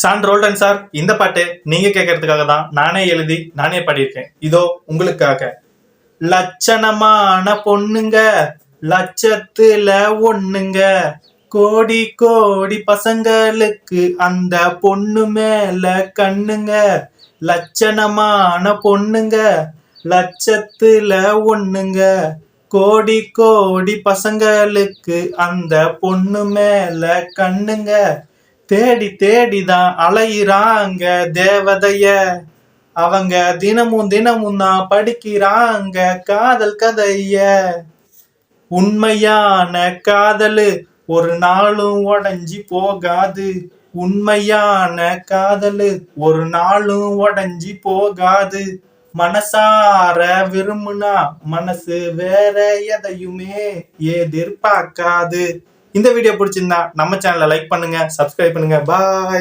San Roldan sir இந்த பாட்டு நீங்க கேட்கறதுக்காக தான் நானே எழுதி நானே பாடியிருக்கேன். இதோ உங்களுக்காக. லட்சணமான பொண்ணுங்க, லட்சத்துல ஒண்ணுங்க, கோடி கோடி பசங்களுக்கு அந்த பொண்ணு மேல கண்ணுங்க. லட்சணமான பொண்ணுங்க, லட்சத்துல ஒண்ணுங்க, கோடி கோடி பசங்களுக்கு அந்த பொண்ணு மேல கண்ணுங்க. தேடி தேடிதான் அலையிறாங்க தேவதைய, அவங்க தினமும் தினமும் தான் படிக்கிறாங்க காதல் கதைய. உண்மையான காதலு ஒரு நாளும் உடஞ்சி போகாது, உண்மையான காதலு ஒரு நாளும் உடஞ்சி போகாது. மனசார விரும்புனா மனசு வேற எதையுமே எதிர்பார்க்காது. இந்த வீடியோ பிடிச்சிருந்தா நம்ம சேனலை லைக் பண்ணுங்க, சப்ஸ்கிரைப் பண்ணுங்க. பாய்.